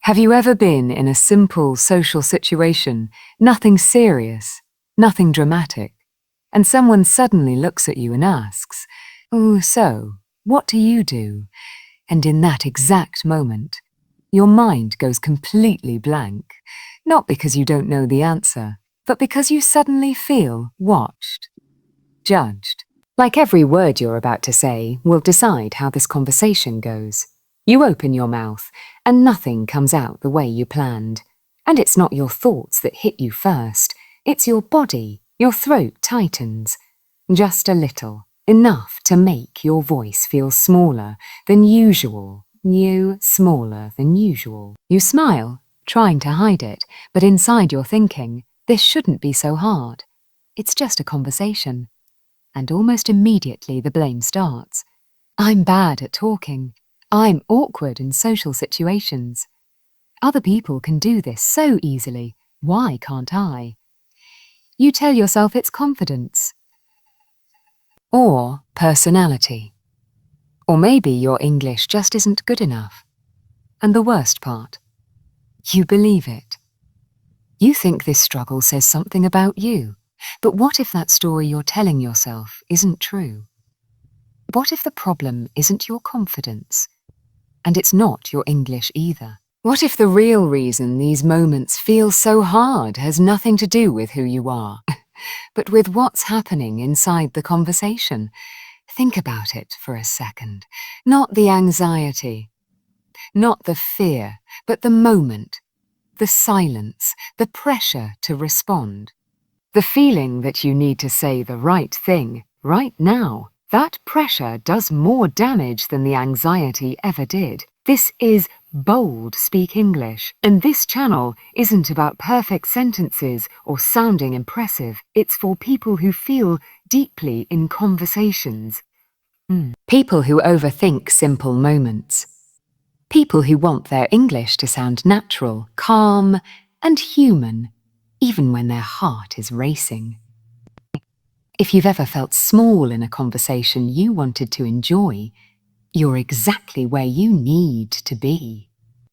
Have you ever been in a simple social situation, nothing serious, nothing dramatic, and someone suddenly looks at you and asks, "Oh, so, what do you do?" And in that exact moment, your mind goes completely blank, not because you don't know the answer, but because you suddenly feel watched, judged. Like every word you're about to say will decide how this conversation goes. You open your mouth, and nothing comes out the way you planned. And it's not your thoughts that hit you first. It's your body. Your throat tightens. Just a little. Enough to make your voice feel smaller than usual. You smaller than usual. You smile, trying to hide it, but inside you're thinking, this shouldn't be so hard. It's just a conversation. And almost immediately the blame starts. I'm bad at talking. I'm awkward in social situations. Other people can do this so easily. Why can't I? You tell yourself it's confidence. Or personality. Or maybe your English just isn't good enough. And the worst part, you believe it. You think this struggle says something about you. But what if that story you're telling yourself isn't true? What if the problem isn't your confidence? And it's not your English either. What if the real reason these moments feel so hard has nothing to do with who you are, but with what's happening inside the conversation? Think about it for a second. Not the anxiety, not the fear, but the moment, the silence, the pressure to respond. The feeling that you need to say the right thing right now. That pressure does more damage than the anxiety ever did. This is bold Speak English, and this channel isn't about perfect sentences or sounding impressive. It's for people who feel deeply in conversations. People who overthink simple moments. People who want their English to sound natural, calm, and human, even when their heart is racing. If you've ever felt small in a conversation you wanted to enjoy, you're exactly where you need to be.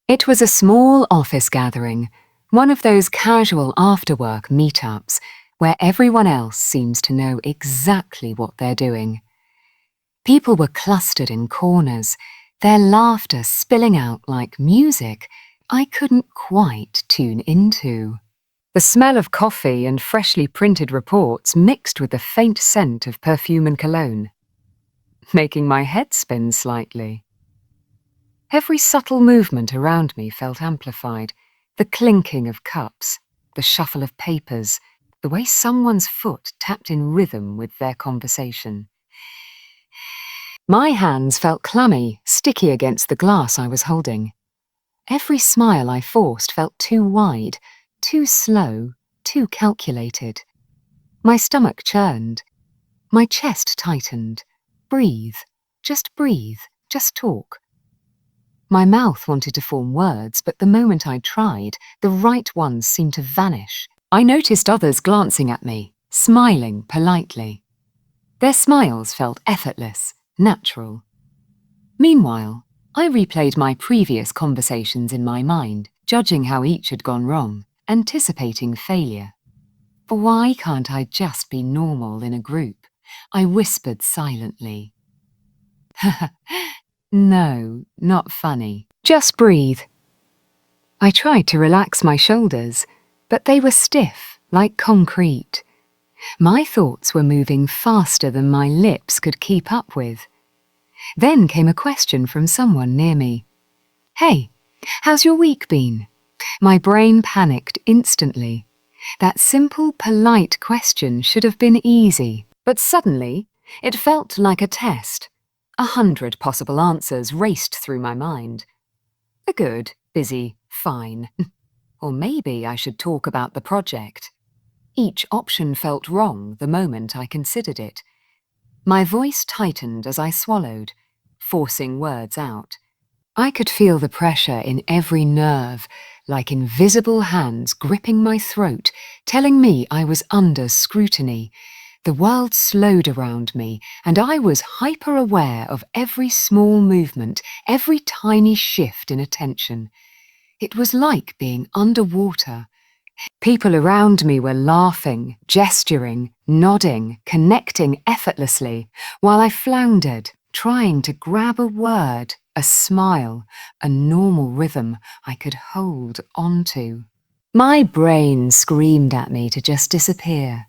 It was a small office gathering, one of those casual after-work meetups where everyone else seems to know exactly what they're doing. People were clustered in corners, their laughter spilling out like music I couldn't quite tune into. The smell of coffee and freshly printed reports mixed with the faint scent of perfume and cologne, making my head spin slightly. Every subtle movement around me felt amplified. The clinking of cups, the shuffle of papers, the way someone's foot tapped in rhythm with their conversation. My hands felt clammy, sticky against the glass I was holding. Every smile I forced felt too wide, too slow, too calculated. My stomach churned. My chest tightened. Breathe, just talk. My mouth wanted to form words, but the moment I tried, the right ones seemed to vanish. I noticed others glancing at me, smiling politely. Their smiles felt effortless, natural. Meanwhile, I replayed my previous conversations in my mind, judging how each had gone wrong, anticipating failure. Why can't I just be normal in a group? I whispered silently. No, not funny. Just breathe. I tried to relax my shoulders, but they were stiff, like concrete. My thoughts were moving faster than my lips could keep up with. Then came a question from someone near me. "Hey, how's your week been?" My brain panicked instantly. That simple, polite question should have been easy, but suddenly it felt like a test. 100 possible answers raced through my mind. A good, busy, fine. Or maybe I should talk about the project. Each option felt wrong the moment I considered it. My voice tightened as I swallowed, forcing words out. I could feel the pressure in every nerve, like invisible hands gripping my throat, telling me I was under scrutiny. The world slowed around me, and I was hyper-aware of every small movement, every tiny shift in attention. It was like being underwater. People around me were laughing, gesturing, nodding, connecting effortlessly, while I floundered, trying to grab a word, a smile, a normal rhythm I could hold onto. My brain screamed at me to just disappear.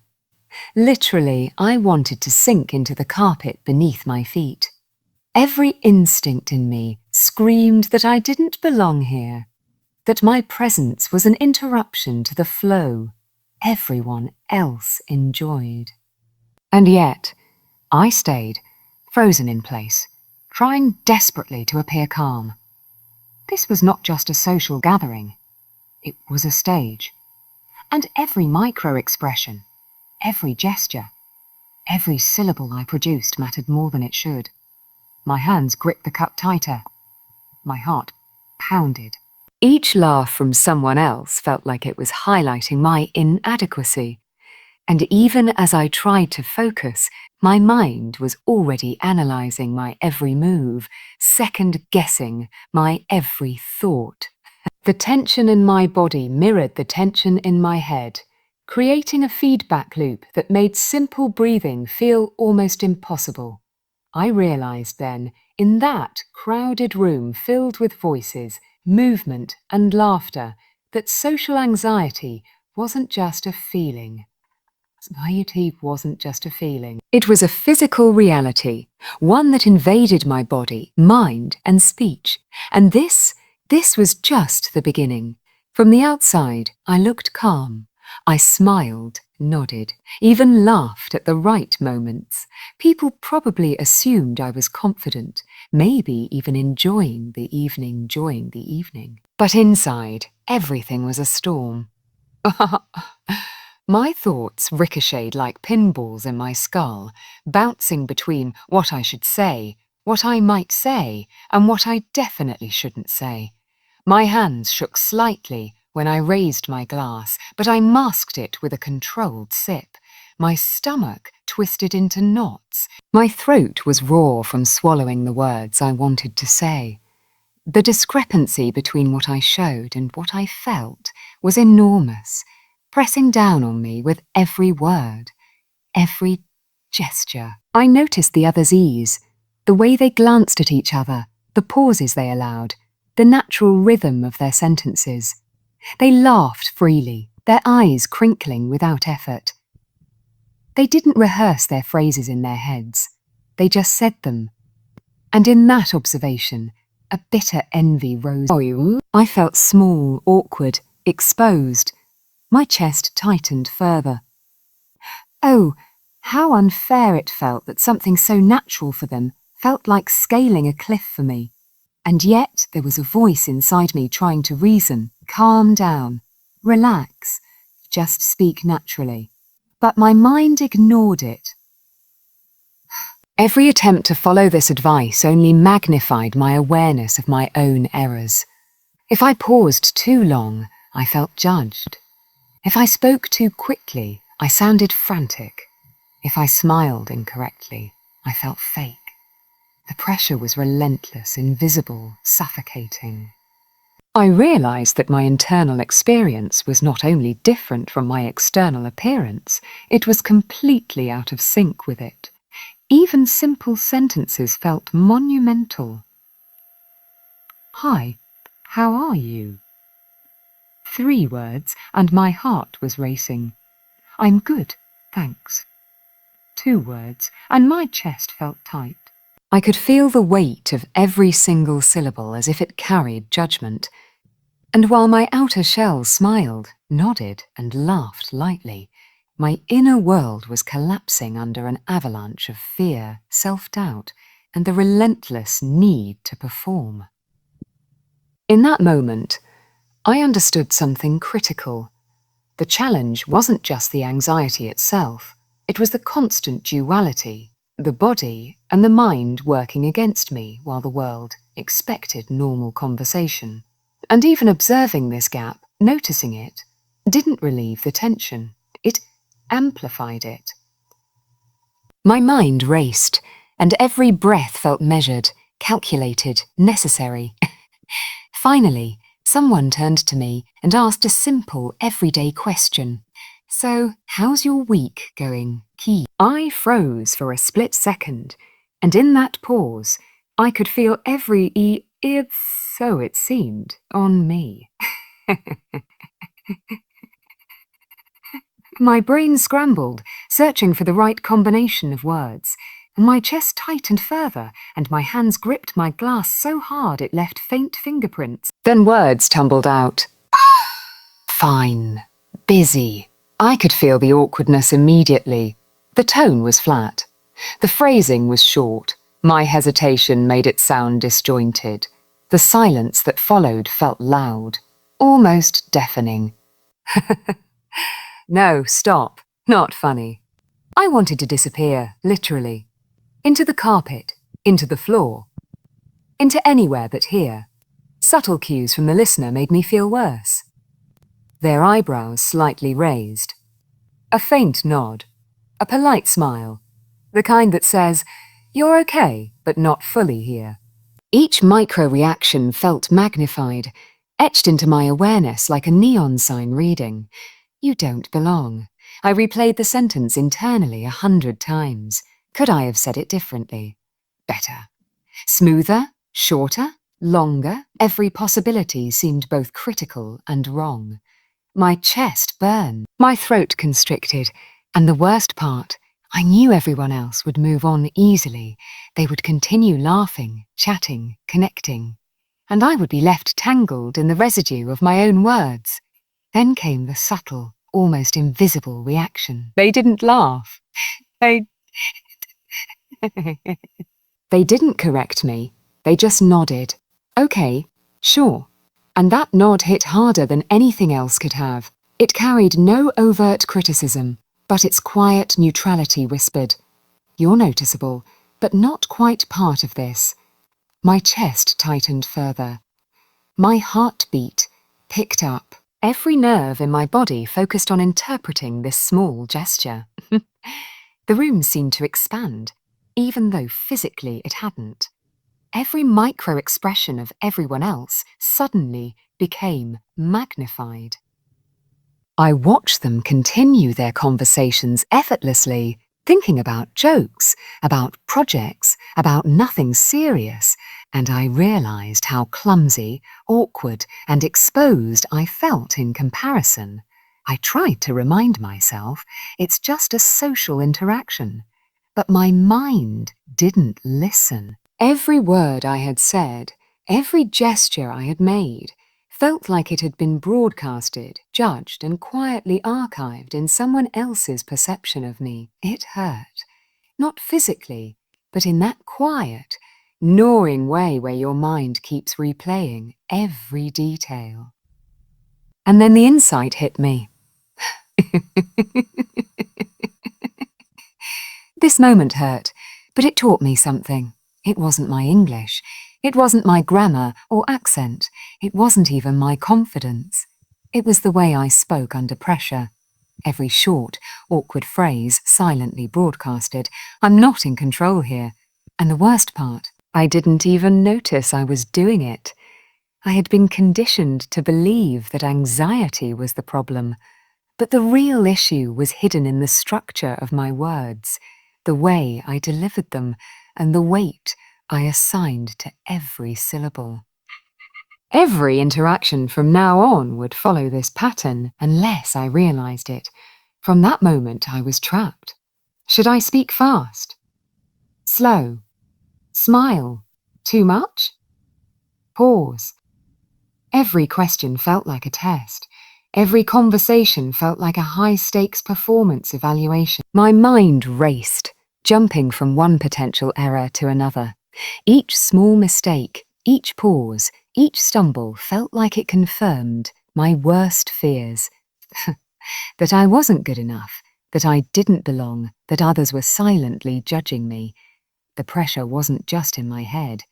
Literally, I wanted to sink into the carpet beneath my feet. Every instinct in me screamed that I didn't belong here, that my presence was an interruption to the flow everyone else enjoyed. And yet, I stayed, frozen in place, trying desperately to appear calm. This was not just a social gathering. It was a stage. And every micro-expression, every gesture, every syllable I produced mattered more than it should. My hands gripped the cup tighter. My heart pounded. Each laugh from someone else felt like it was highlighting my inadequacy. And even as I tried to focus, my mind was already analysing my every move, second-guessing my every thought. The tension in my body mirrored the tension in my head, creating a feedback loop that made simple breathing feel almost impossible. I realised then, in that crowded room filled with voices, movement and laughter, that social anxiety wasn't just a feeling. Anxiety wasn't just a feeling. It was a physical reality, one that invaded my body, mind and speech. And this was just the beginning. From the outside, I looked calm. I smiled, nodded, even laughed at the right moments. People probably assumed I was confident, maybe even enjoying the evening. But inside, everything was a storm. My thoughts ricocheted like pinballs in my skull, bouncing between what I should say, what I might say, and what I definitely shouldn't say. My hands shook slightly when I raised my glass, but I masked it with a controlled sip. My stomach twisted into knots. My throat was raw from swallowing the words I wanted to say. The discrepancy between what I showed and what I felt was enormous, pressing down on me with every word, every gesture. I noticed the others' ease, the way they glanced at each other, the pauses they allowed, the natural rhythm of their sentences. They laughed freely, their eyes crinkling without effort. They didn't rehearse their phrases in their heads. They just said them. And in that observation, a bitter envy rose. I felt small, awkward, exposed. My chest tightened further. Oh, how unfair it felt that something so natural for them felt like scaling a cliff for me. And yet there was a voice inside me trying to reason, calm down, relax, just speak naturally. But my mind ignored it. Every attempt to follow this advice only magnified my awareness of my own errors. If I paused too long, I felt judged. If I spoke too quickly, I sounded frantic. If I smiled incorrectly, I felt fake. The pressure was relentless, invisible, suffocating. I realised that my internal experience was not only different from my external appearance, it was completely out of sync with it. Even simple sentences felt monumental. Hi, how are you? 3 words, and my heart was racing. I'm good, thanks. 2 words, and my chest felt tight. I could feel the weight of every single syllable as if it carried judgment. And while my outer shell smiled, nodded, and laughed lightly, my inner world was collapsing under an avalanche of fear, self-doubt, and the relentless need to perform. In that moment, I understood something critical. The challenge wasn't just the anxiety itself. It was the constant duality, the body and the mind working against me while the world expected normal conversation. And even observing this gap, noticing it, didn't relieve the tension. It amplified it. My mind raced, and every breath felt measured, calculated, necessary. Finally, Someone turned to me and asked a simple, everyday question. So, how's your week going, Key? I froze for a split second, and in that pause, I could feel every so it seemed, on me. My brain scrambled, searching for the right combination of words. My chest tightened further, and my hands gripped my glass so hard it left faint fingerprints. Then words tumbled out. Fine. Busy. I could feel the awkwardness immediately. The tone was flat. The phrasing was short. My hesitation made it sound disjointed. The silence that followed felt loud, almost deafening. No, stop. Not funny. I wanted to disappear, literally. Into the carpet, into the floor, into anywhere but here. Subtle cues from the listener made me feel worse. Their eyebrows slightly raised. A faint nod. A polite smile. The kind that says, "You're okay, but not fully here." Each micro-reaction felt magnified, etched into my awareness like a neon sign reading, "You don't belong." I replayed the sentence internally 100 times. Could I have said it differently? Better. Smoother? Shorter? Longer? Every possibility seemed both critical and wrong. My chest burned, my throat constricted, and the worst part, I knew everyone else would move on easily. They would continue laughing, chatting, connecting, and I would be left tangled in the residue of my own words. Then came the subtle, almost invisible reaction. They didn't laugh. They didn't correct me. They just nodded. Okay, sure. And that nod hit harder than anything else could have. It carried no overt criticism, but its quiet neutrality whispered, "You're noticeable, but not quite part of this." My chest tightened further. My heartbeat picked up. Every nerve in my body focused on interpreting this small gesture. The room seemed to expand, even though physically it hadn't. Every micro-expression of everyone else suddenly became magnified. I watched them continue their conversations effortlessly, thinking about jokes, about projects, about nothing serious, and I realized how clumsy, awkward, and exposed I felt in comparison. I tried to remind myself it's just a social interaction, but my mind didn't listen. Every word I had said, every gesture I had made, felt like it had been broadcasted, judged, and quietly archived in someone else's perception of me. It hurt. Not physically, but in that quiet, gnawing way where your mind keeps replaying every detail. And then the insight hit me. This moment hurt, but it taught me something. It wasn't my English. It wasn't my grammar or accent. It wasn't even my confidence. It was the way I spoke under pressure. Every short, awkward phrase silently broadcasted. I'm not in control here. And the worst part, I didn't even notice I was doing it. I had been conditioned to believe that anxiety was the problem. But the real issue was hidden in the structure of my words, the way I delivered them, and the weight I assigned to every syllable. Every interaction from now on would follow this pattern unless I realized it. From that moment, I was trapped. Should I speak fast? Slow? Smile? Too much? Pause. Every question felt like a test. Every conversation felt like a high-stakes performance evaluation. My mind raced, jumping from one potential error to another. Each small mistake, each pause, each stumble felt like it confirmed my worst fears. That I wasn't good enough, that I didn't belong, that others were silently judging me. The pressure wasn't just in my head.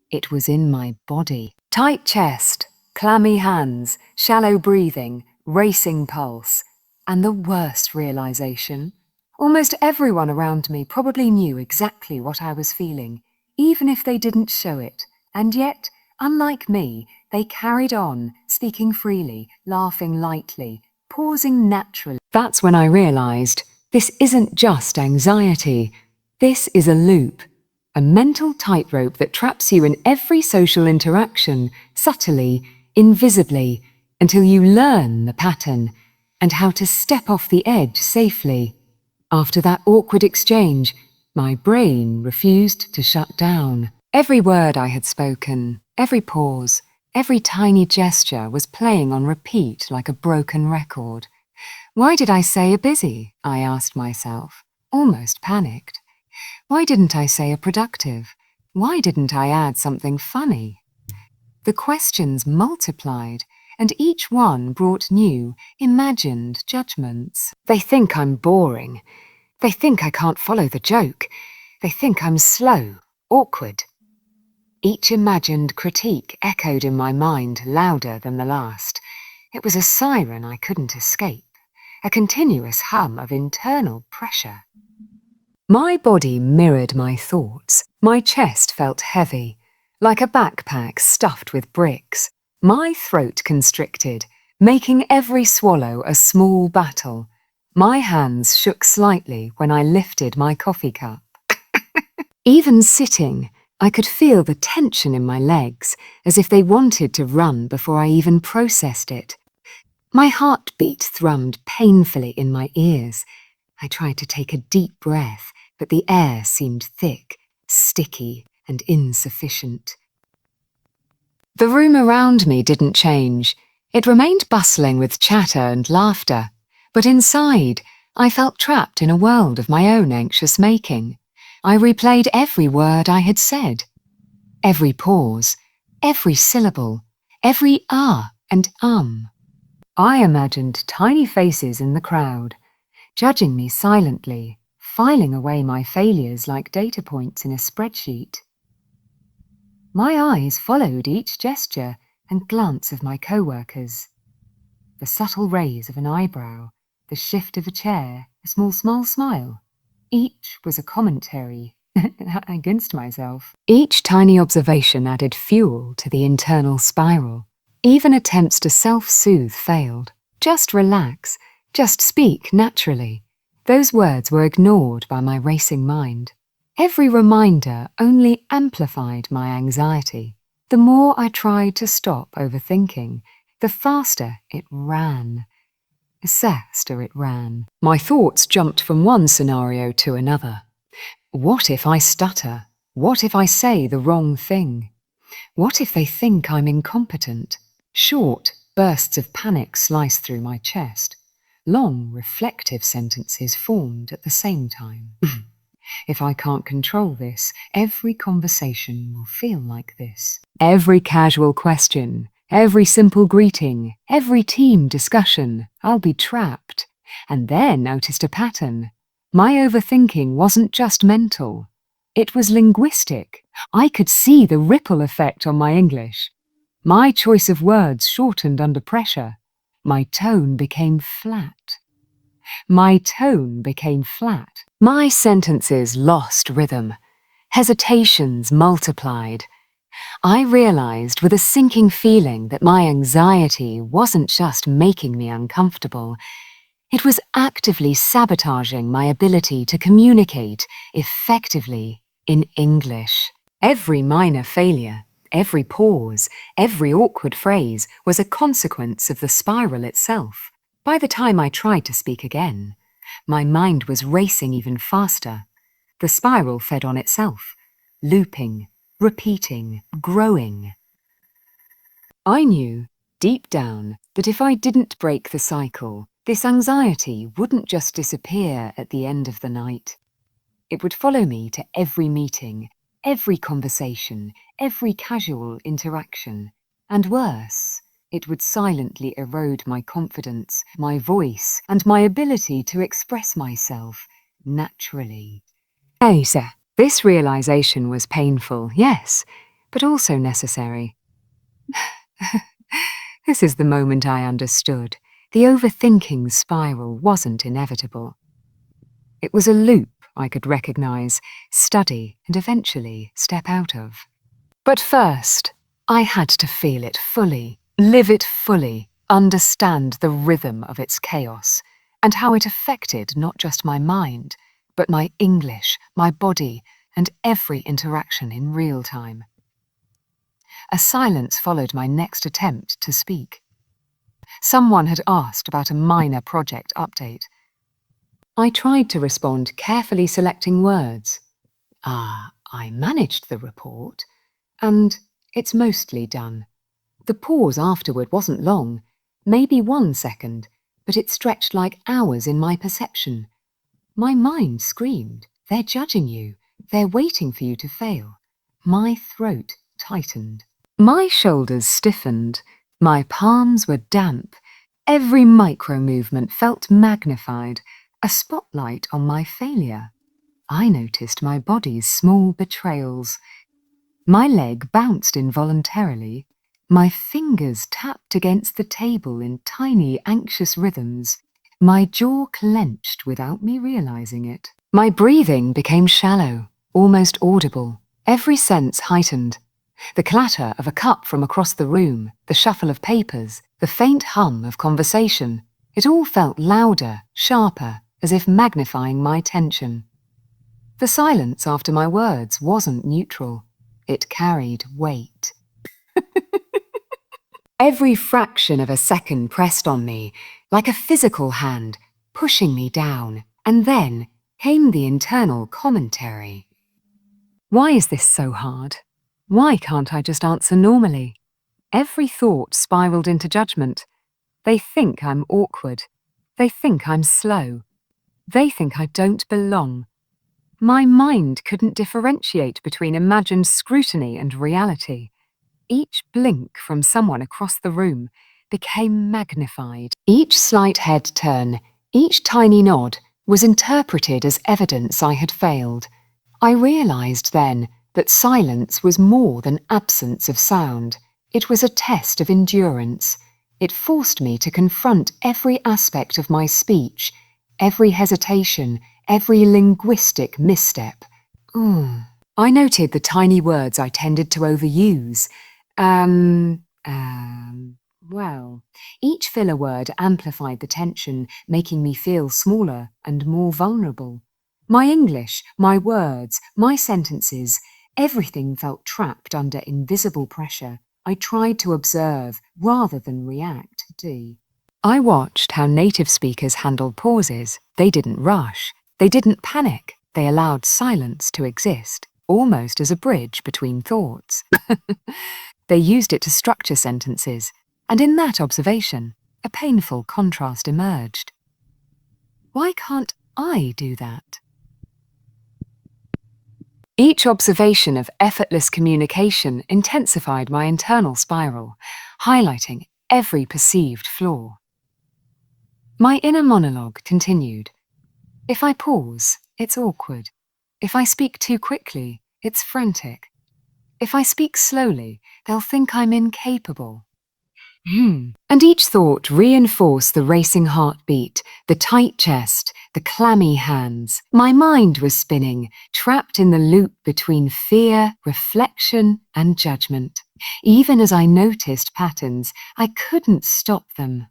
It was in my body. Tight chest, clammy hands, shallow breathing, racing pulse. And the worst realization, almost everyone around me probably knew exactly what I was feeling, even if they didn't show it, and yet Unlike me, they carried on, speaking freely, laughing lightly, pausing naturally. That's when I realized this isn't just anxiety. This is a loop, a mental tightrope that traps you in every social interaction, subtly, invisibly, until you learn the pattern and how to step off the edge safely. After that awkward exchange, my brain refused to shut down. Every word I had spoken, every pause, every tiny gesture was playing on repeat like a broken record. Why did I say a busy? I asked myself, almost panicked. Why didn't I say a productive? Why didn't I add something funny? The questions multiplied, and each one brought new, imagined judgments. They think I'm boring. They think I can't follow the joke. They think I'm slow, awkward. Each imagined critique echoed in my mind louder than the last. It was a siren I couldn't escape, a continuous hum of internal pressure. My body mirrored my thoughts. My chest felt heavy, like a backpack stuffed with bricks. My throat constricted, making every swallow a small battle. My hands shook slightly when I lifted my coffee cup. Even sitting, I could feel the tension in my legs, as if they wanted to run before I even processed it. My heartbeat thrummed painfully in my ears. I tried to take a deep breath, but the air seemed thick, sticky, and insufficient. The room around me didn't change. It remained bustling with chatter and laughter, but inside, I felt trapped in a world of my own anxious making. I replayed every word I had said, every pause, every syllable, every ah and I imagined tiny faces in the crowd, judging me silently, filing away my failures like data points in a spreadsheet. My eyes followed each gesture and glance of my co-workers. The subtle raise of an eyebrow, the shift of a chair, a small smile. Each was a commentary against myself. Each tiny observation added fuel to the internal spiral. Even attempts to self-soothe failed. Just relax, just speak naturally. Those words were ignored by my racing mind. Every reminder only amplified my anxiety. The more I tried to stop overthinking, the faster it ran. Faster it ran. My thoughts jumped from one scenario to another. What if I stutter? What if I say the wrong thing? What if they think I'm incompetent? Short bursts of panic sliced through my chest. Long, reflective sentences formed at the same time. If I can't control this, every conversation will feel like this. Every casual question, every simple greeting, every team discussion, I'll be trapped. And then noticed a pattern. My overthinking wasn't just mental. It was linguistic. I could see the ripple effect on my English. My choice of words shortened under pressure. My tone became flat. My sentences lost rhythm. Hesitations multiplied. I realized with a sinking feeling that my anxiety wasn't just making me uncomfortable. It was actively sabotaging my ability to communicate effectively in English. Every minor failure, every pause, every awkward phrase was a consequence of the spiral itself. By the time I tried to speak again, my mind was racing even faster. The spiral fed on itself, looping, repeating, growing. I knew, deep down, that if I didn't break the cycle, this anxiety wouldn't just disappear at the end of the night. It would follow me to every meeting, every conversation, every casual interaction. And worse, it would silently erode my confidence, my voice, and my ability to express myself naturally. This realization was painful, yes, but also necessary. This is the moment I understood. The overthinking spiral wasn't inevitable. It was a loop I could recognize, study, and eventually step out of. But first, I had to feel it fully, live it fully, understand the rhythm of its chaos, and how it affected not just my mind, but my English, my body, and every interaction in real time. A silence followed my next attempt to speak. Someone had asked about a minor project update. I tried to respond, carefully selecting words. I managed the report, and it's mostly done. The pause afterward wasn't long, maybe 1 second, but it stretched like hours in my perception. My mind screamed, they're judging you, they're waiting for you to fail. My throat tightened. My shoulders stiffened, my palms were damp. Every micro-movement felt magnified, a spotlight on my failure. I noticed my body's small betrayals. My leg bounced involuntarily. My fingers tapped against the table in tiny, anxious rhythms. My jaw clenched without me realizing it. My breathing became shallow, almost audible, every sense heightened. The clatter of a cup from across the room, the shuffle of papers, the faint hum of conversation, it all felt louder, sharper, as if magnifying my tension. The silence after my words wasn't neutral. It carried weight. Every fraction of a second pressed on me, like a physical hand, pushing me down, and then came the internal commentary. Why is this so hard? Why can't I just answer normally? Every thought spiraled into judgment. They think I'm awkward. They think I'm slow. They think I don't belong. My mind couldn't differentiate between imagined scrutiny and reality. Each blink from someone across the room became magnified. Each slight head turn, each tiny nod, was interpreted as evidence I had failed. I realized then that silence was more than absence of sound. It was a test of endurance. It forced me to confront every aspect of my speech, every hesitation, every linguistic misstep. I noted the tiny words I tended to overuse. Well, each filler word amplified the tension, making me feel smaller and more vulnerable. My English, my words, my sentences, everything felt trapped under invisible pressure. I tried to observe rather than react. I watched how native speakers handled pauses. They didn't rush. They didn't panic. They allowed silence to exist, almost as a bridge between thoughts. They used it to structure sentences, and in that observation, a painful contrast emerged. Why can't I do that? Each observation of effortless communication intensified my internal spiral, highlighting every perceived flaw. My inner monologue continued. If I pause, it's awkward. If I speak too quickly, it's frantic. If I speak slowly, they'll think I'm incapable. And each thought reinforced the racing heartbeat, the tight chest, the clammy hands. My mind was spinning, trapped in the loop between fear, reflection, and judgment. Even as I noticed patterns, I couldn't stop them.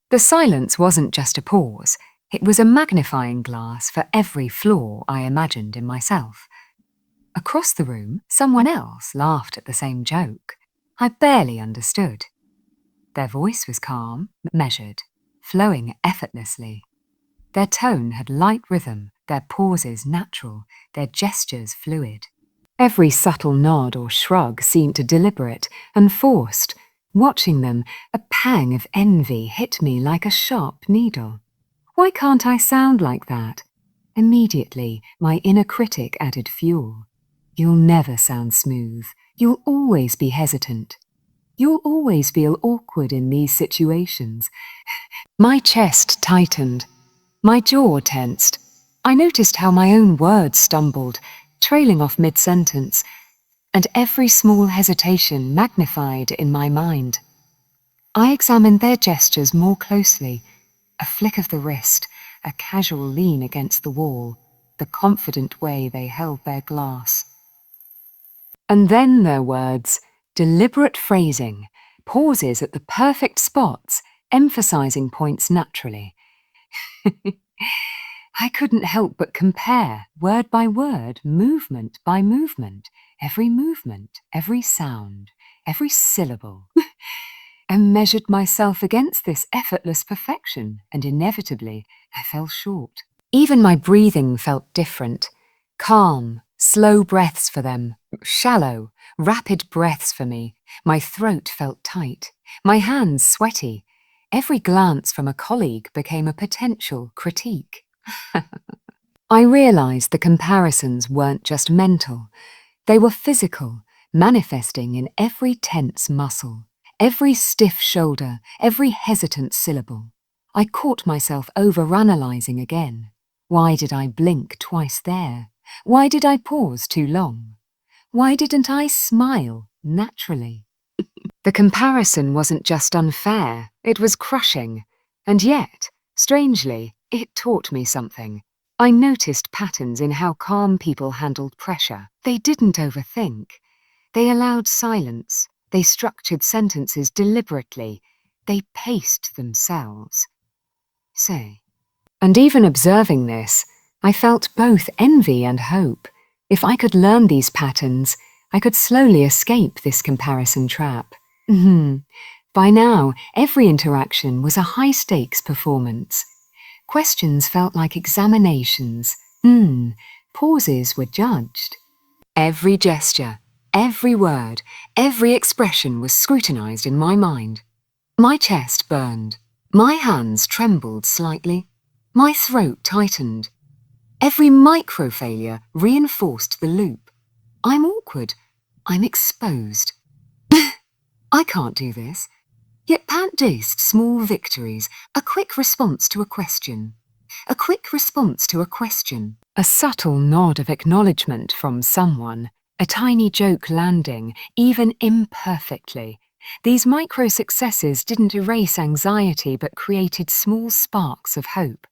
The silence wasn't just a pause. It was a magnifying glass for every flaw I imagined in myself. Across the room, someone else laughed at the same joke. I barely understood. Their voice was calm, measured, flowing effortlessly. Their tone had light rhythm, their pauses natural, their gestures fluid. Every subtle nod or shrug seemed deliberate and forced. Watching them, a pang of envy hit me like a sharp needle. Why can't I sound like that? Immediately, my inner critic added fuel. You'll never sound smooth. You'll always be hesitant. You'll always feel awkward in these situations. My chest tightened. My jaw tensed. I noticed how my own words stumbled, trailing off mid-sentence, and every small hesitation magnified in my mind. I examined their gestures more closely. A flick of the wrist, a casual lean against the wall, the confident way they held their glass. And then their words, deliberate phrasing, pauses at the perfect spots, emphasizing points naturally. I couldn't help but compare, word by word, movement by movement, every sound, every syllable. I measured myself against this effortless perfection, and inevitably I fell short. Even my breathing felt different. Calm, slow breaths for them, shallow, rapid breaths for me. My throat felt tight, my hands sweaty. Every glance from a colleague became a potential critique. I realized the comparisons weren't just mental. They were physical, manifesting in every tense muscle, every stiff shoulder, every hesitant syllable. I caught myself overanalyzing again. Why did I blink twice there? Why did I pause too long? Why didn't I smile naturally? The comparison wasn't just unfair, it was crushing. And yet, strangely, it taught me something. I noticed patterns in how calm people handled pressure. They didn't overthink. They allowed silence. They structured sentences deliberately. They paced themselves. And even observing this, I felt both envy and hope. If I could learn these patterns, I could slowly escape this comparison trap. By now, every interaction was a high-stakes performance. Questions felt like examinations. Pauses were judged. Every gesture, every word, every expression was scrutinized in my mind. My chest burned. My hands trembled slightly. My throat tightened. Every micro-failure reinforced the loop. I'm awkward. I'm exposed. I can't do this. Yet produced small victories, a quick response to a question. A quick response to a question. A subtle nod of acknowledgement from someone. A tiny joke landing, even imperfectly. These micro-successes didn't erase anxiety but created small sparks of hope.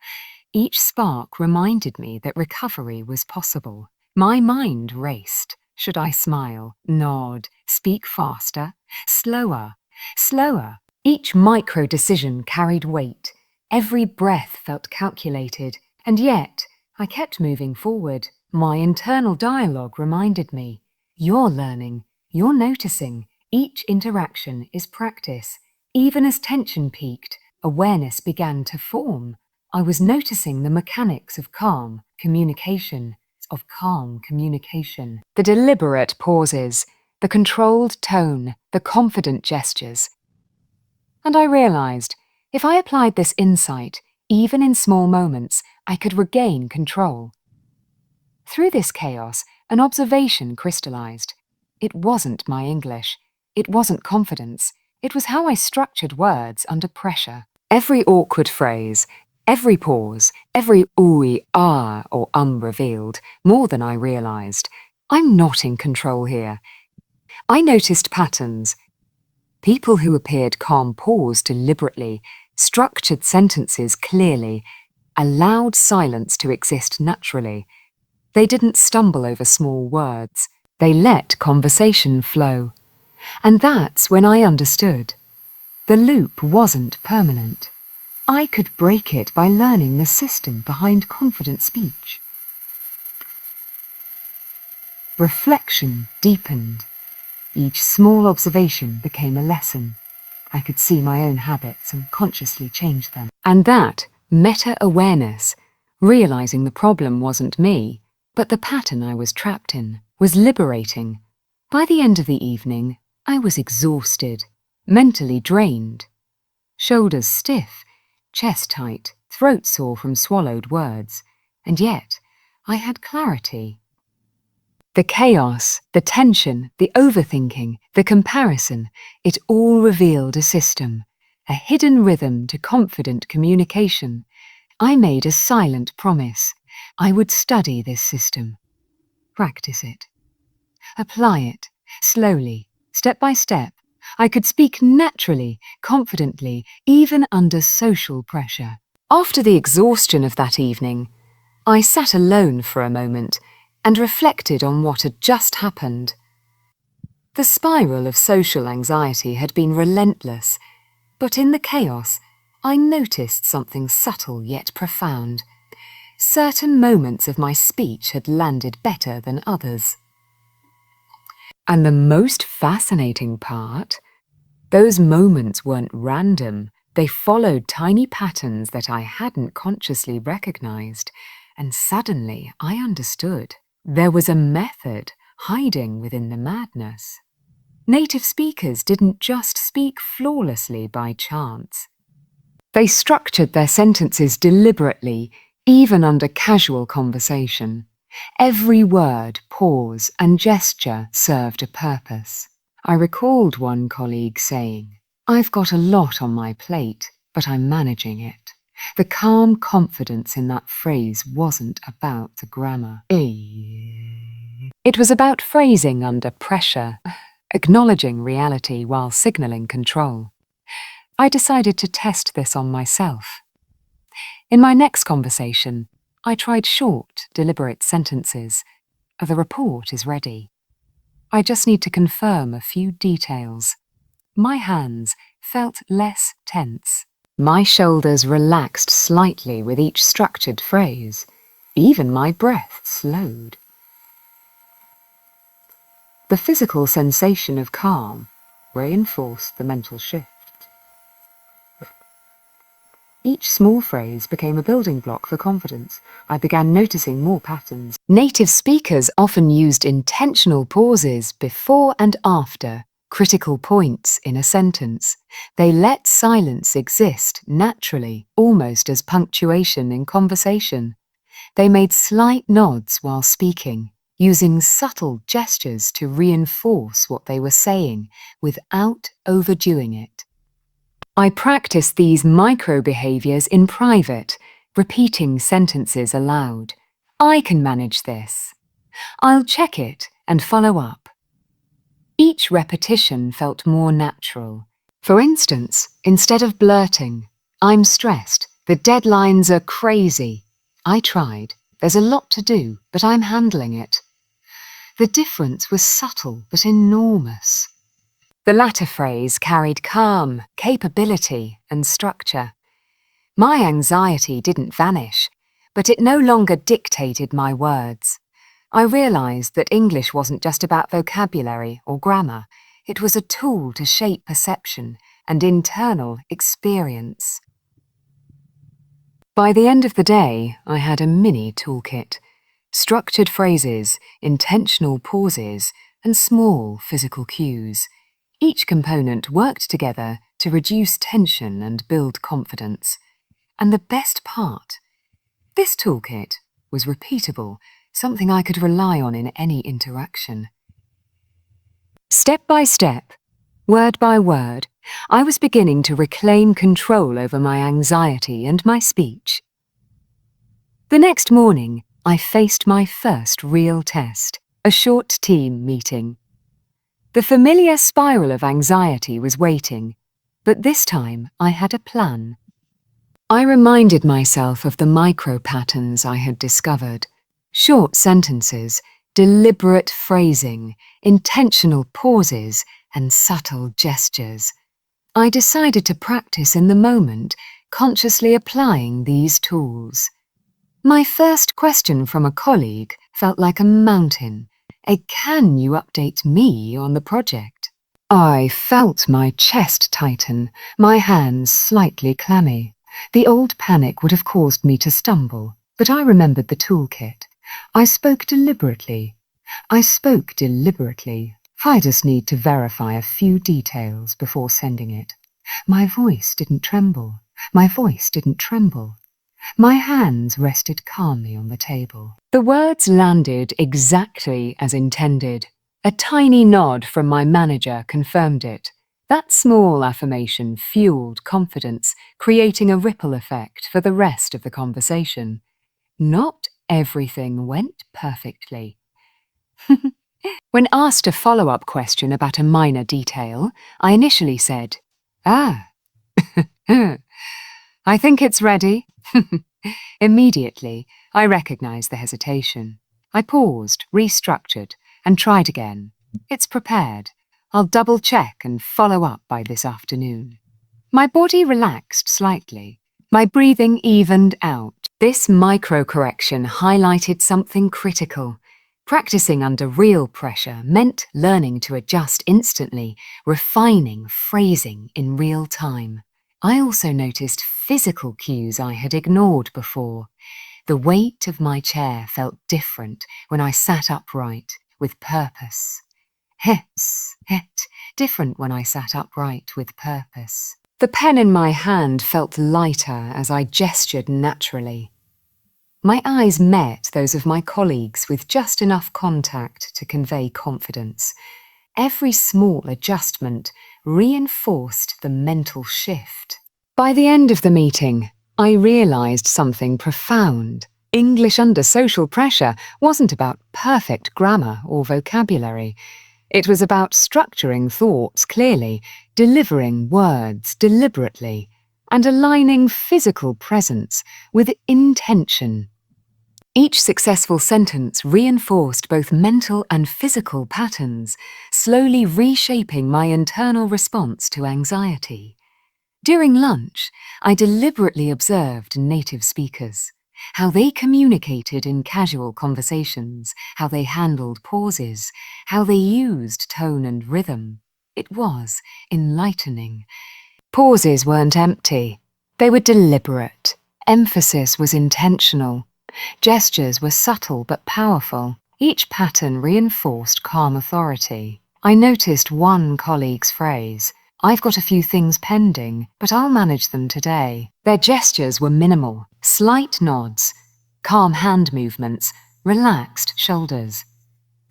Each spark reminded me that recovery was possible. My mind raced. Should I smile, nod, speak faster, slower, slower? Each micro-decision carried weight. Every breath felt calculated, and yet I kept moving forward. My internal dialogue reminded me, you're learning, you're noticing. Each interaction is practice. Even as tension peaked, awareness began to form. I was noticing the mechanics of calm communication. The deliberate pauses, the controlled tone, the confident gestures. And I realized, if I applied this insight, even in small moments, I could regain control. Through this chaos, an observation crystallized. It wasn't my English. It wasn't confidence. It was how I structured words under pressure. Every awkward phrase, every pause, every ooey, ah, or revealed, more than I realized. I'm not in control here. I noticed patterns. People who appeared calm paused deliberately, structured sentences clearly, allowed silence to exist naturally. They didn't stumble over small words. They let conversation flow. And that's when I understood. The loop wasn't permanent. I could break it by learning the system behind confident speech. Reflection deepened. Each small observation became a lesson. I could see my own habits and consciously change them. And that meta-awareness, realizing the problem wasn't me, but the pattern I was trapped in, was liberating. By the end of the evening, I was exhausted, mentally drained. Shoulders stiff, chest tight, throat sore from swallowed words. And yet, I had clarity. The chaos, the tension, the overthinking, the comparison, it all revealed a system, a hidden rhythm to confident communication. I made a silent promise. I would study this system, practice it, apply it, slowly, step by step. I could speak naturally, confidently, even under social pressure. After the exhaustion of that evening, I sat alone for a moment and reflected on what had just happened. The spiral of social anxiety had been relentless, but in the chaos, I noticed something subtle yet profound. Certain moments of my speech had landed better than others. And the most fascinating part? Those moments weren't random. They followed tiny patterns that I hadn't consciously recognized, and suddenly I understood. There was a method hiding within the madness. Native speakers didn't just speak flawlessly by chance. They structured their sentences deliberately, even under casual conversation. Every word, pause, and gesture served a purpose. I recalled one colleague saying, "I've got a lot on my plate, but I'm managing it." The calm confidence in that phrase wasn't about the grammar. It was about phrasing under pressure, acknowledging reality while signaling control. I decided to test this on myself. In my next conversation, I tried short, deliberate sentences. The report is ready. I just need to confirm a few details. My hands felt less tense. My shoulders relaxed slightly with each structured phrase. Even my breath slowed. The physical sensation of calm reinforced the mental shift. Each small phrase became a building block for confidence. I began noticing more patterns. Native speakers often used intentional pauses before and after critical points in a sentence. They let silence exist naturally, almost as punctuation in conversation. They made slight nods while speaking, using subtle gestures to reinforce what they were saying without overdoing it. I practiced these micro-behaviors in private, repeating sentences aloud. I can manage this. I'll check it and follow up. Each repetition felt more natural. For instance, instead of blurting, "I'm stressed, the deadlines are crazy," I tried, "There's a lot to do, but I'm handling it." The difference was subtle but enormous. The latter phrase carried calm, capability, and structure. My anxiety didn't vanish, but it no longer dictated my words. I realized that English wasn't just about vocabulary or grammar. It was a tool to shape perception and internal experience. By the end of the day, I had a mini toolkit. Structured phrases, intentional pauses, and small physical cues. Each component worked together to reduce tension and build confidence. And the best part, this toolkit was repeatable, something I could rely on in any interaction. Step by step, word by word, I was beginning to reclaim control over my anxiety and my speech. The next morning, I faced my first real test, a short team meeting. The familiar spiral of anxiety was waiting, but this time I had a plan. I reminded myself of the micro-patterns I had discovered. Short sentences, deliberate phrasing, intentional pauses, and subtle gestures. I decided to practice in the moment, consciously applying these tools. My first question from a colleague felt like a mountain. "Can you update me on the project?" I felt my chest tighten, my hands slightly clammy. The old panic would have caused me to stumble, but I remembered the toolkit. I spoke deliberately. I just need to verify a few details before sending it. My voice didn't tremble. My hands rested calmly on the table. The words landed exactly as intended. A tiny nod from my manager confirmed it. That small affirmation fueled confidence, creating a ripple effect for the rest of the conversation. Not everything went perfectly. When asked a follow-up question about a minor detail, I initially said, "Ah, I think it's ready." Immediately, I recognized the hesitation. I paused, restructured, and tried again. "It's prepared. I'll double-check and follow up by this afternoon. My body relaxed slightly. My breathing evened out. This micro-correction highlighted something critical. Practicing under real pressure meant learning to adjust instantly, refining phrasing in real time. I also noticed physical cues I had ignored before. The weight of my chair felt different when I sat upright, with purpose. Different when I sat upright with purpose. The pen in my hand felt lighter as I gestured naturally. My eyes met those of my colleagues with just enough contact to convey confidence. Every small adjustment reinforced the mental shift. By the end of the meeting, I realized something profound. English under social pressure wasn't about perfect grammar or vocabulary. It was about structuring thoughts clearly, delivering words deliberately, and aligning physical presence with intention. Each successful sentence reinforced both mental and physical patterns, slowly reshaping my internal response to anxiety. During lunch, I deliberately observed native speakers, how they communicated in casual conversations, how they handled pauses, how they used tone and rhythm. It was enlightening. Pauses weren't empty. They were deliberate. Emphasis was intentional. Gestures were subtle but powerful. Each pattern reinforced calm authority. I noticed one colleague's phrase, "I've got a few things pending, but I'll manage them today." Their gestures were minimal, slight nods, calm hand movements, relaxed shoulders.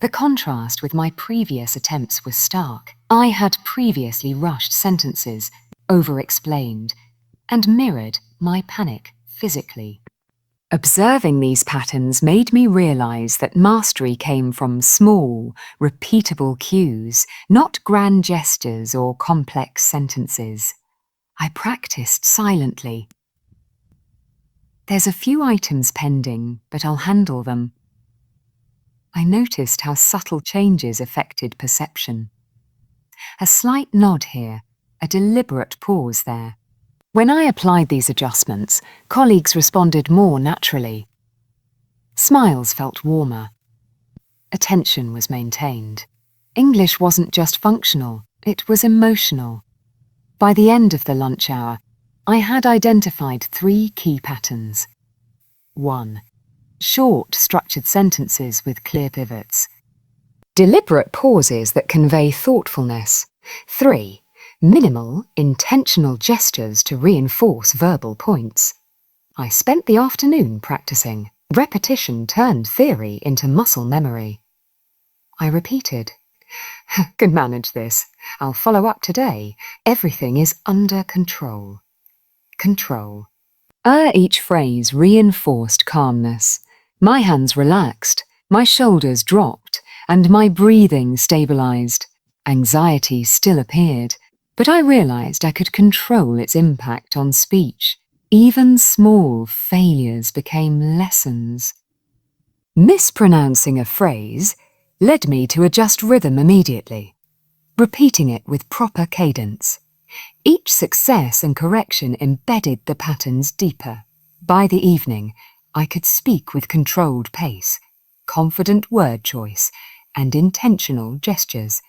The contrast with my previous attempts was stark. I had previously rushed sentences, over-explained, and mirrored my panic physically. Observing these patterns made me realize that mastery came from small, repeatable cues, not grand gestures or complex sentences. I practiced silently. "There's a few items pending, but I'll handle them." I noticed how subtle changes affected perception. A slight nod here, a deliberate pause there. When I applied these adjustments, colleagues responded more naturally. Smiles felt warmer. Attention was maintained. English wasn't just functional, it was emotional. By the end of the lunch hour, I had identified 3 key patterns. 1. Short, structured sentences with clear pivots. Deliberate pauses that convey thoughtfulness. 3. Minimal, intentional gestures to reinforce verbal points. I spent the afternoon practicing. Repetition turned theory into muscle memory. I repeated, "Can manage this. I'll follow up today. Everything is under control." Control. Each phrase reinforced calmness. My hands relaxed, my shoulders dropped, and my breathing stabilized. Anxiety still appeared, but I realized I could control its impact on speech. Even small failures became lessons. Mispronouncing a phrase led me to adjust rhythm immediately, repeating it with proper cadence. Each success and correction embedded the patterns deeper. By the evening, I could speak with controlled pace, confident word choice, and intentional gestures.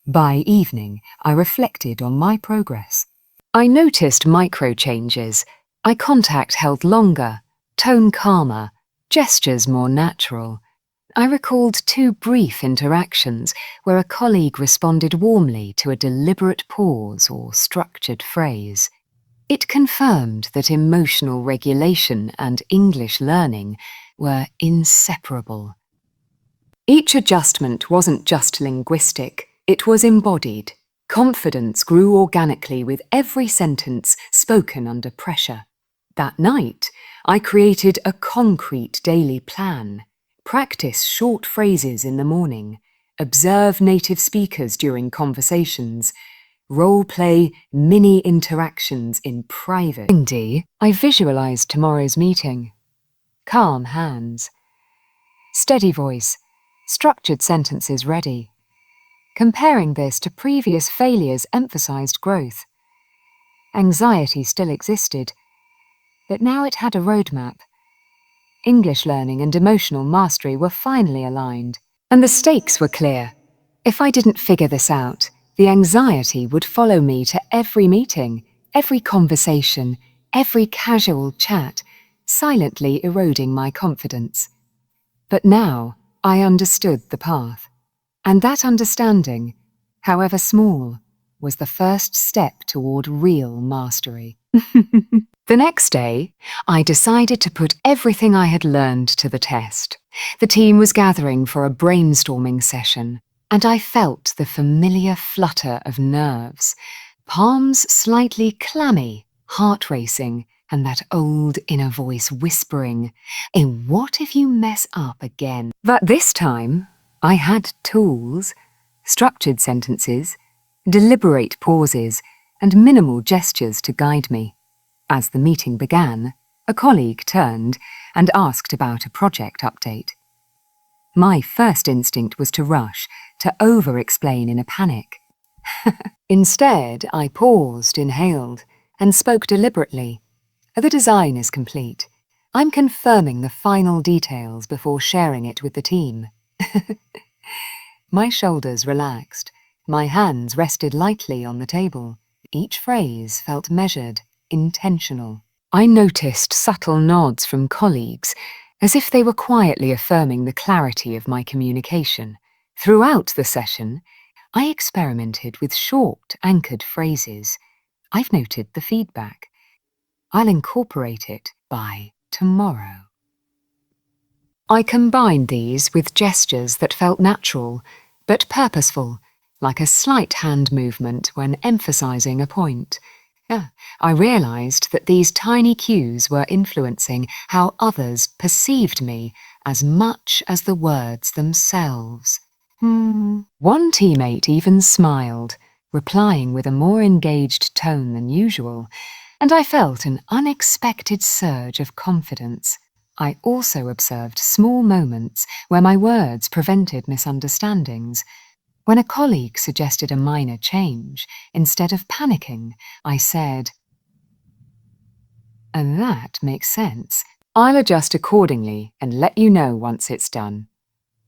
By evening, I reflected on my progress. I noticed micro-changes. Eye contact held longer, tone calmer, gestures more natural. I recalled 2 brief interactions where a colleague responded warmly to a deliberate pause or structured phrase. It confirmed that emotional regulation and English learning were inseparable. Each adjustment wasn't just linguistic, it was embodied. Confidence grew organically with every sentence spoken under pressure. That night, I created a concrete daily plan. Practice short phrases in the morning. Observe native speakers during conversations. Role-play mini interactions in private. I visualized tomorrow's meeting. Calm hands. Steady voice. Structured sentences ready. Comparing this to previous failures emphasized growth. Anxiety still existed, but now it had a roadmap. English learning and emotional mastery were finally aligned, and the stakes were clear. If I didn't figure this out, the anxiety would follow me to every meeting, every conversation, every casual chat, silently eroding my confidence. But now I understood the path, and that understanding, however small, was the first step toward real mastery. The next day, I decided to put everything I had learned to the test. The team was gathering for a brainstorming session, and I felt the familiar flutter of nerves, palms slightly clammy, heart racing, and that old inner voice whispering, what if you mess up again? But this time, I had tools, structured sentences, deliberate pauses, and minimal gestures to guide me. As the meeting began, a colleague turned and asked about a project update. My first instinct was to rush, to over-explain in a panic. Instead, I paused, inhaled, and spoke deliberately. The design is complete. I'm confirming the final details before sharing it with the team. My shoulders relaxed. My hands rested lightly on the table. Each phrase felt measured, intentional. I noticed subtle nods from colleagues, as if they were quietly affirming the clarity of my communication. Throughout the session, I experimented with short, anchored phrases. I've noted the feedback. I'll incorporate it by tomorrow. I combined these with gestures that felt natural, but purposeful, like a slight hand movement when emphasizing a point. I realized that these tiny cues were influencing how others perceived me as much as the words themselves. One teammate even smiled, replying with a more engaged tone than usual, and I felt an unexpected surge of confidence. I also observed small moments where my words prevented misunderstandings. When a colleague suggested a minor change, instead of panicking, I said, "And that makes sense. I'll adjust accordingly and let you know once it's done."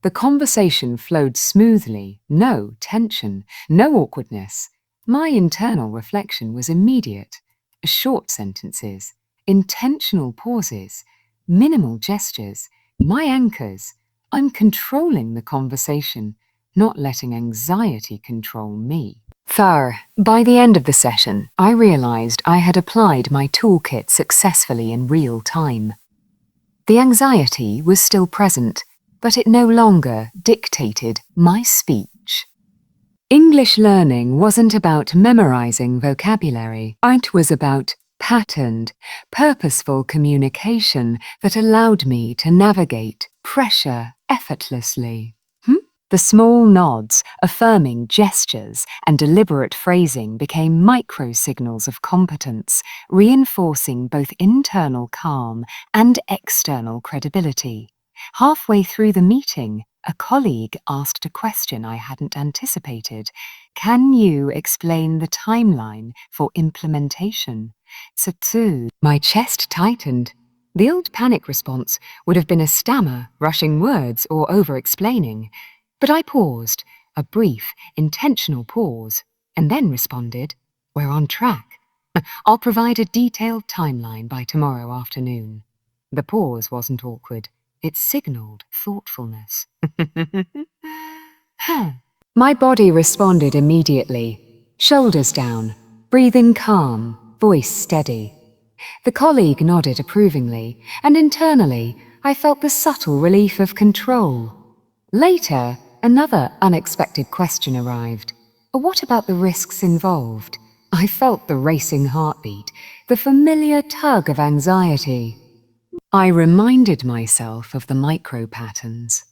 The conversation flowed smoothly, no tension, no awkwardness. My internal reflection was immediate. Short sentences, intentional pauses, minimal gestures, my anchors. I'm controlling the conversation, not letting anxiety control me. By the end of the session, I realized I had applied my toolkit successfully in real time. The anxiety was still present, but it no longer dictated my speech. English learning wasn't about memorizing vocabulary. It was about patterned, purposeful communication that allowed me to navigate pressure effortlessly. The small nods, affirming gestures, and deliberate phrasing became micro-signals of competence, reinforcing both internal calm and external credibility. Halfway through the meeting, a colleague asked a question I hadn't anticipated. "Can you explain the timeline for implementation?" My chest tightened. The old panic response would have been a stammer, rushing words, or over-explaining. But I paused, a brief, intentional pause, and then responded, "We're on track. I'll provide a detailed timeline by tomorrow afternoon." The pause wasn't awkward. It signaled thoughtfulness. My body responded immediately, shoulders down, breathing calm, voice steady. The colleague nodded approvingly, and internally, I felt the subtle relief of control. Later, another unexpected question arrived. What about the risks involved? I felt the racing heartbeat, the familiar tug of anxiety. I reminded myself of the micro-patterns: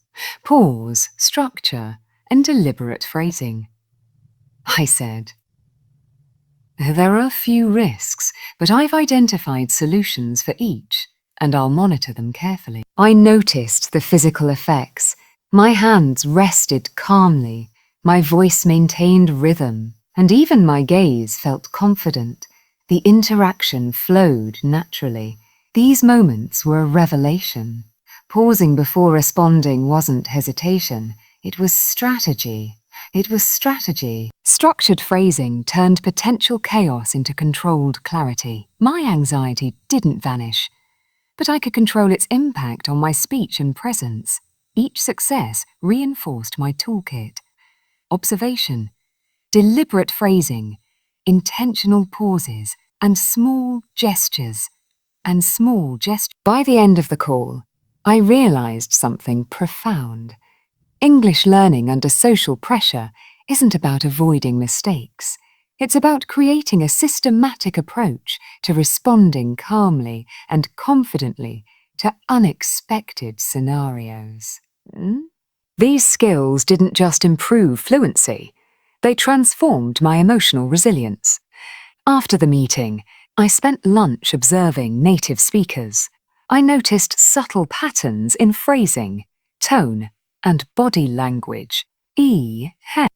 pause, structure, and deliberate phrasing. I said, "There are a few risks, but I've identified solutions for each, and I'll monitor them carefully." I noticed the physical effects. My hands rested calmly, My voice maintained rhythm, and even my gaze felt confident. The interaction flowed naturally. These moments were a revelation. Pausing before responding wasn't hesitation. It was strategy. It was strategy. Structured phrasing turned potential chaos into controlled clarity. My anxiety didn't vanish, but I could control its impact on my speech and presence. Each success reinforced my toolkit. Observation, deliberate phrasing, intentional pauses, and small gestures. By the end of the call, I realized something profound. English learning under social pressure isn't about avoiding mistakes. It's about creating a systematic approach to responding calmly and confidently to unexpected scenarios. These skills didn't just improve fluency, they transformed my emotional resilience. After the meeting, I spent lunch observing native speakers. I noticed subtle patterns in phrasing, tone, and body language.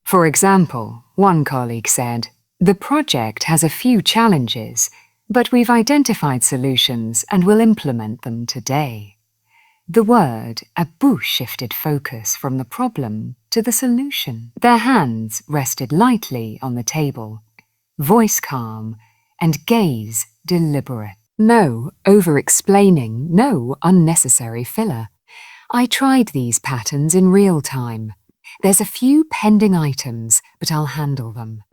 For example, one colleague said, "The project has a few challenges, but we've identified solutions and will implement them today." The word "abu" shifted focus from the problem to the solution. Their hands rested lightly on the table, voice calm, and gaze deliberate. No over-explaining, no unnecessary filler. I tried these patterns in real time. There's a few pending items, but I'll handle them.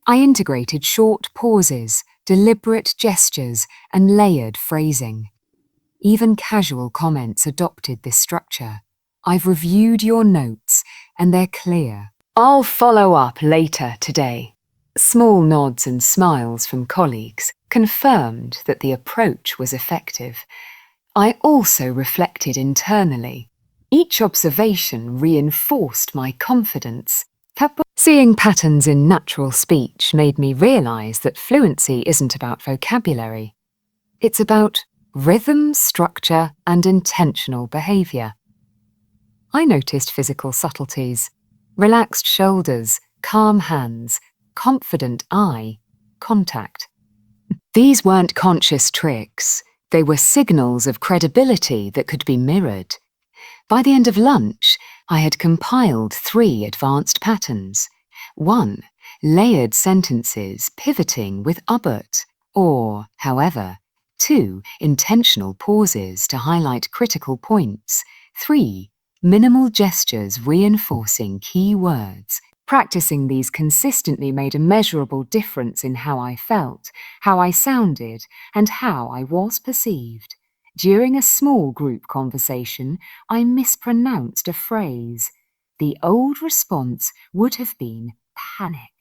I integrated short pauses, deliberate gestures, and layered phrasing. Even casual comments adopted this structure. "I've reviewed your notes, and they're clear. I'll follow up later today." Small nods and smiles from colleagues confirmed that the approach was effective. I also reflected internally. Each observation reinforced my confidence. Seeing patterns in natural speech made me realize that fluency isn't about vocabulary. It's about rhythm, structure, and intentional behavior. I noticed physical subtleties: relaxed shoulders, calm hands, confident eye contact. These weren't conscious tricks. They were signals of credibility that could be mirrored. By the end of lunch, I had compiled 3 advanced patterns. 1. Layered sentences pivoting with but, or, however. 2. Intentional pauses to highlight critical points. 3. Minimal gestures reinforcing key words. Practicing these consistently made a measurable difference in how I felt, how I sounded, and how I was perceived. During a small group conversation, I mispronounced a phrase. The old response would have been panic.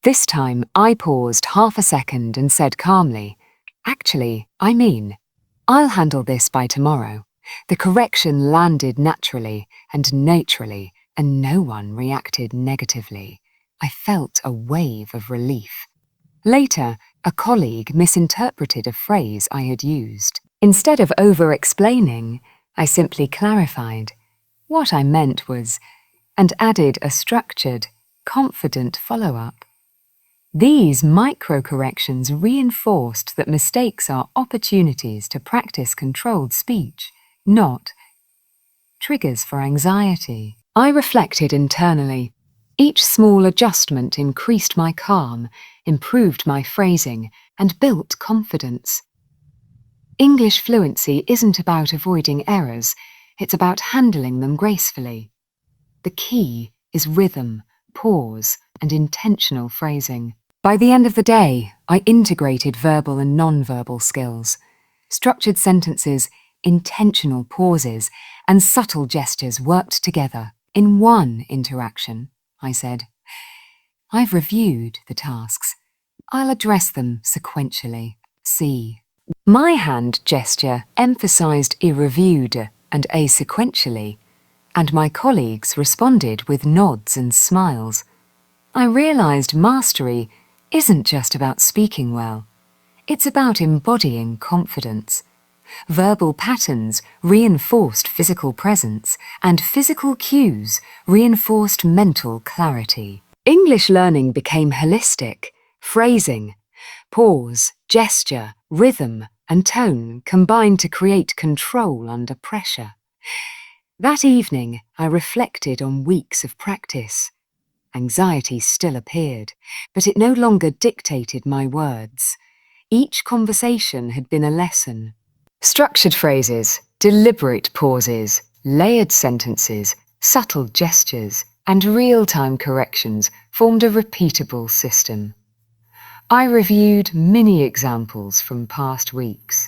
This time, I paused half a second and said calmly, "Actually, I'll handle this by tomorrow." The correction landed naturally and naturally, and no one reacted negatively. I felt a wave of relief. Later, a colleague misinterpreted a phrase I had used. Instead of over-explaining, I simply clarified. What I meant was, and added a structured, confident follow-up. These micro-corrections reinforced that mistakes are opportunities to practice controlled speech, not triggers for anxiety. I reflected internally. Each small adjustment increased my calm, improved my phrasing, and built confidence. English fluency isn't about avoiding errors, it's about handling them gracefully. The key is rhythm, pause, and intentional phrasing. By the end of the day, I integrated verbal and non-verbal skills. Structured sentences, intentional pauses, and subtle gestures worked together. In one interaction, I said, "I've reviewed the tasks. I'll address them sequentially." See. My hand gesture emphasized "reviewed" and "sequentially," and my colleagues responded with nods and smiles. I realized mastery isn't just about speaking well. It's about embodying confidence. Verbal patterns reinforced physical presence, and physical cues reinforced mental clarity. English learning became holistic. Phrasing, pause, gesture, rhythm, and tone combined to create control under pressure. That evening, I reflected on weeks of practice. Anxiety still appeared, but it no longer dictated my words. Each conversation had been a lesson. Structured phrases, deliberate pauses, layered sentences, subtle gestures, and real-time corrections formed a repeatable system. I reviewed many examples from past weeks.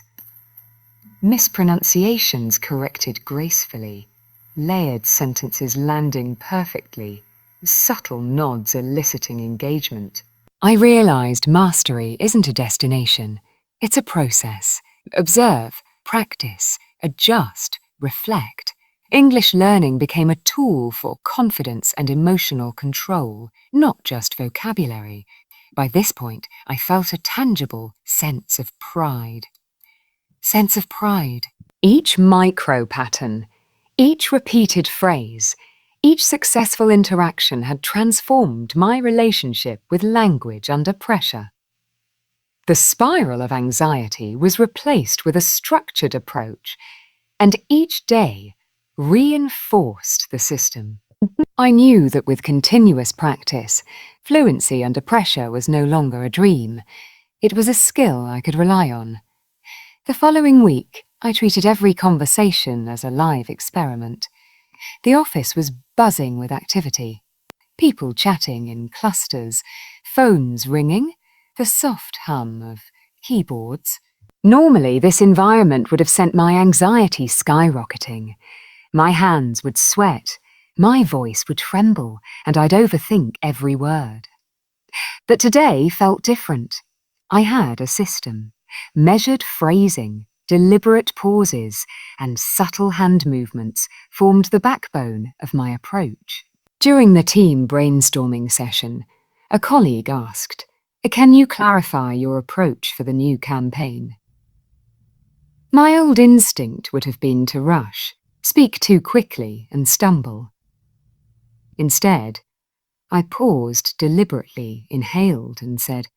Mispronunciations corrected gracefully, layered sentences landing perfectly, subtle nods eliciting engagement. I realized mastery isn't a destination, it's a process. Observe, practice, adjust, reflect. English learning became a tool for confidence and emotional control, not just vocabulary. By this point, I felt a tangible sense of pride. Each micro pattern, each repeated phrase, each successful interaction had transformed my relationship with language under pressure. The spiral of anxiety was replaced with a structured approach, and each day reinforced the system. I knew that with continuous practice, fluency under pressure was no longer a dream. It was a skill I could rely on. The following week, I treated every conversation as a live experiment. The office was buzzing with activity. People chatting in clusters, phones ringing, the soft hum of keyboards. Normally, this environment would have sent my anxiety skyrocketing. My hands would sweat, my voice would tremble, and I'd overthink every word. But today felt different. I had a system. Measured phrasing, deliberate pauses, and subtle hand movements formed the backbone of my approach. During the team brainstorming session, a colleague asked, "Can you clarify your approach for the new campaign?" My old instinct would have been to rush, speak too quickly, and stumble. Instead, I paused deliberately, inhaled, and said,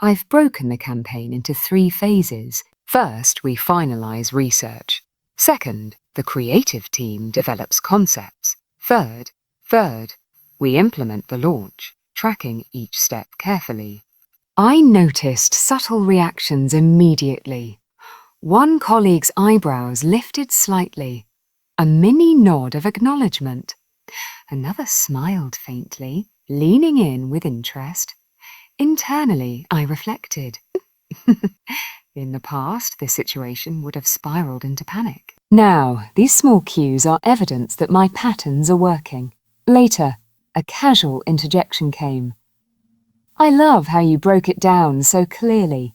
"I've broken the campaign into 3 phases. First, we finalize research. Second, the creative team develops concepts. Third, we implement the launch, tracking each step carefully." I noticed subtle reactions immediately. One colleague's eyebrows lifted slightly, a mini nod of acknowledgement. Another smiled faintly, leaning in with interest. Internally, I reflected. In the past, this situation would have spiraled into panic. Now, these small cues are evidence that my patterns are working. Later, a casual interjection came. "I love how you broke it down so clearly."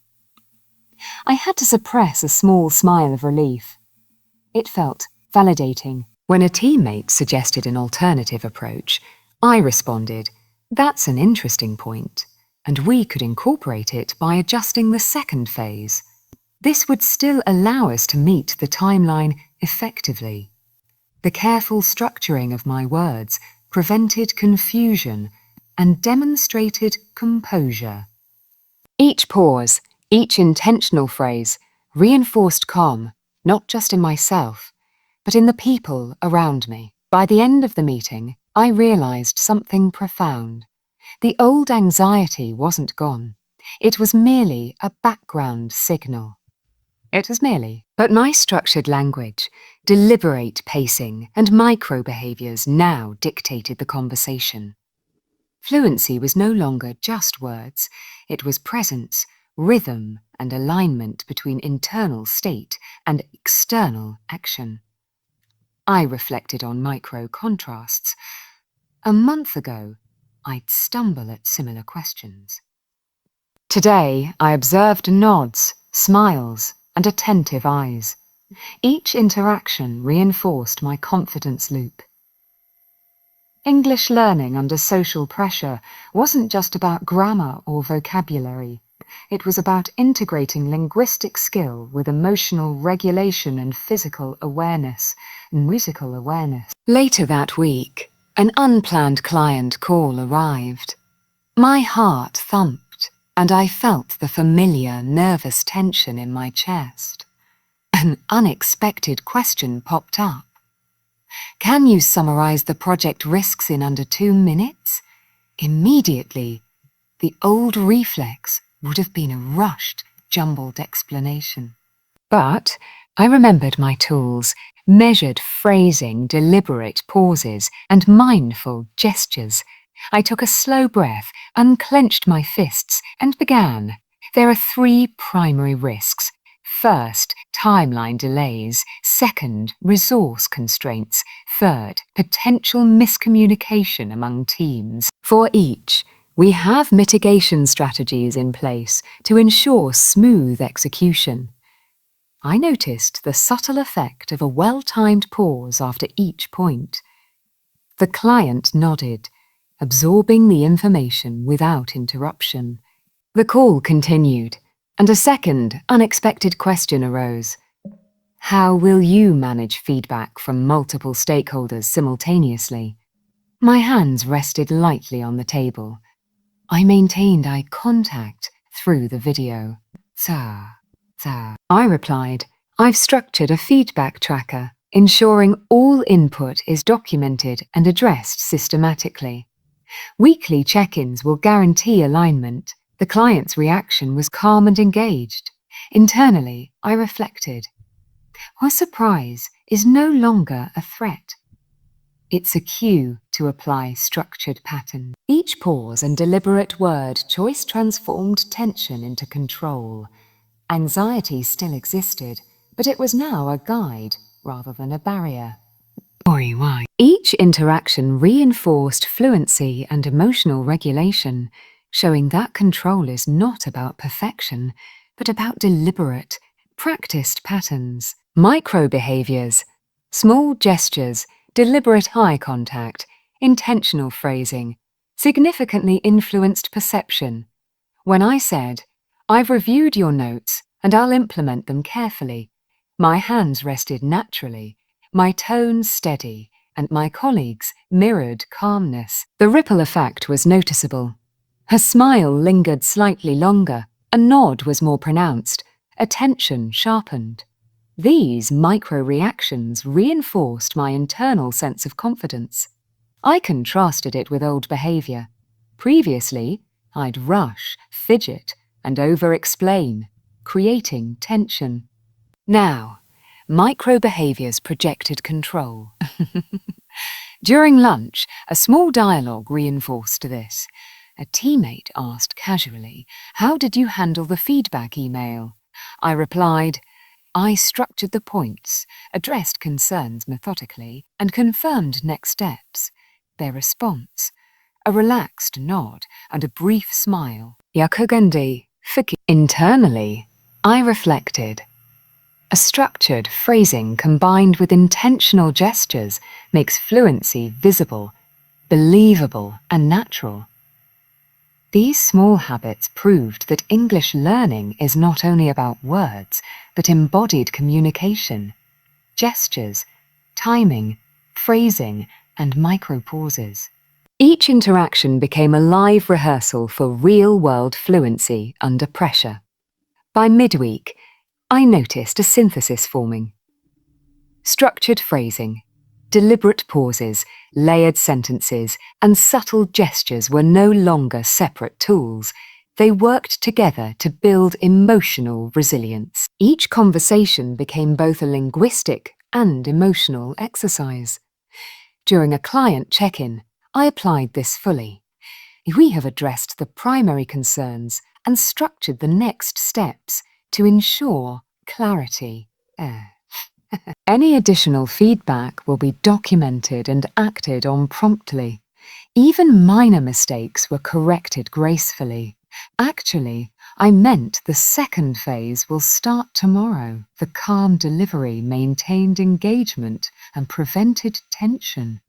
I had to suppress a small smile of relief. It felt validating. When a teammate suggested an alternative approach, I responded, "That's an interesting point, and we could incorporate it by adjusting the second phase." This would still allow us to meet the timeline effectively. The careful structuring of my words prevented confusion and demonstrated composure. Each pause, each intentional phrase reinforced calm, not just in myself, but in the people around me. By the end of the meeting, I realized something profound. The old anxiety wasn't gone. It was merely a background signal. But my structured language, deliberate pacing, and micro behaviors now dictated the conversation. Fluency was no longer just words, it was presence, rhythm, and alignment between internal state and external action. I reflected on micro contrasts. A month ago, I'd stumble at similar questions. Today, I observed nods, smiles, and attentive eyes. Each interaction reinforced my confidence loop. English learning under social pressure wasn't just about grammar or vocabulary. It was about integrating linguistic skill with emotional regulation and physical awareness, and musical awareness. Later that week, an unplanned client call arrived. My heart thumped, and I felt the familiar nervous tension in my chest. An unexpected question popped up. Can you summarize the project risks in under 2 minutes? Immediately, the old reflex would have been a rushed, jumbled explanation. But I remembered my tools, measured phrasing, deliberate pauses, and mindful gestures. I took a slow breath, unclenched my fists, and began. There are 3 primary risks. First, timeline delays. Second, resource constraints. Third, potential miscommunication among teams. For each, we have mitigation strategies in place to ensure smooth execution. I noticed the subtle effect of a well-timed pause after each point. The client nodded, absorbing the information without interruption. The call continued, and a second, unexpected question arose. How will you manage feedback from multiple stakeholders simultaneously? My hands rested lightly on the table. I maintained eye contact through the video. Sir. I replied, I've structured a feedback tracker, ensuring all input is documented and addressed systematically. Weekly check-ins will guarantee alignment. The client's reaction was calm and engaged. Internally, I reflected. Our surprise is no longer a threat. It's a cue to apply structured patterns. Each pause and deliberate word choice transformed tension into control. Anxiety still existed, but it was now a guide rather than a barrier. Each interaction reinforced fluency and emotional regulation, showing that control is not about perfection, but about deliberate, practiced patterns. Micro-behaviors, small gestures, deliberate eye contact, intentional phrasing, significantly influenced perception. When I said, I've reviewed your notes and I'll implement them carefully, my hands rested naturally, my tone steady, and my colleagues mirrored calmness. The ripple effect was noticeable. Her smile lingered slightly longer, a nod was more pronounced, attention sharpened. These micro-reactions reinforced my internal sense of confidence. I contrasted it with old behavior. Previously, I'd rush, fidget, and over-explain, creating tension. Now, micro-behaviors projected control. During lunch, a small dialogue reinforced this. A teammate asked casually, "How did you handle the feedback email?" I replied, I structured the points, addressed concerns methodically, and confirmed next steps. Their response, a relaxed nod and a brief smile. Yakugandi, fiki. Internally, I reflected. A structured phrasing combined with intentional gestures makes fluency visible, believable, and natural. These small habits proved that English learning is not only about words, but embodied communication, gestures, timing, phrasing, and micro-pauses. Each interaction became a live rehearsal for real-world fluency under pressure. By midweek, I noticed a synthesis forming. Structured phrasing, deliberate pauses, layered sentences, and subtle gestures were no longer separate tools. They worked together to build emotional resilience. Each conversation became both a linguistic and emotional exercise. During a client check-in, I applied this fully. We have addressed the primary concerns and structured the next steps to ensure clarity. Any additional feedback will be documented and acted on promptly. Even minor mistakes were corrected gracefully. Actually, I meant the second phase will start tomorrow. The calm delivery maintained engagement and prevented tension.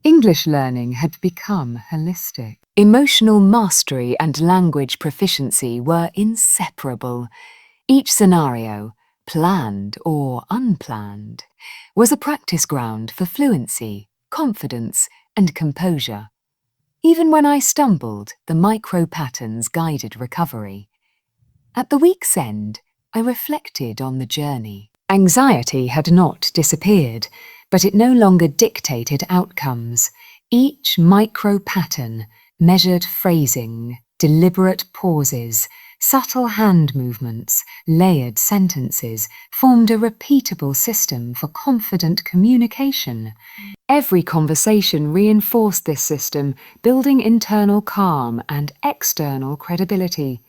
English learning had become holistic. Emotional mastery and language proficiency were inseparable. Each scenario, planned or unplanned, was a practice ground for fluency, confidence, and composure. Even when I stumbled, the micro-patterns guided recovery. At the week's end, I reflected on the journey. Anxiety had not disappeared, but it no longer dictated outcomes. Each micro-pattern, measured phrasing, deliberate pauses, subtle hand movements, layered sentences, formed a repeatable system for confident communication. Every conversation reinforced this system, building internal calm and external credibility.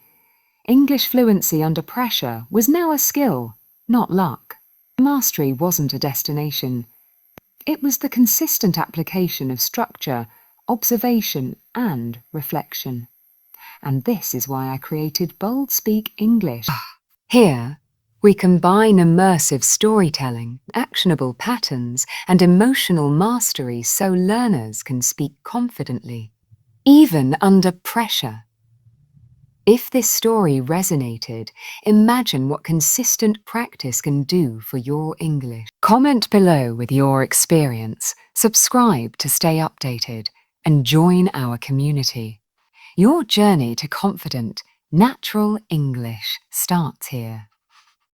English fluency under pressure was now a skill, not luck. Mastery wasn't a destination. It was the consistent application of structure, observation, and reflection. And this is why I created Bold Speak English. Here, we combine immersive storytelling, actionable patterns, and emotional mastery so learners can speak confidently, even under pressure. If this story resonated, imagine what consistent practice can do for your English. Comment below with your experience, subscribe to stay updated, and join our community. Your journey to confident, natural English starts here.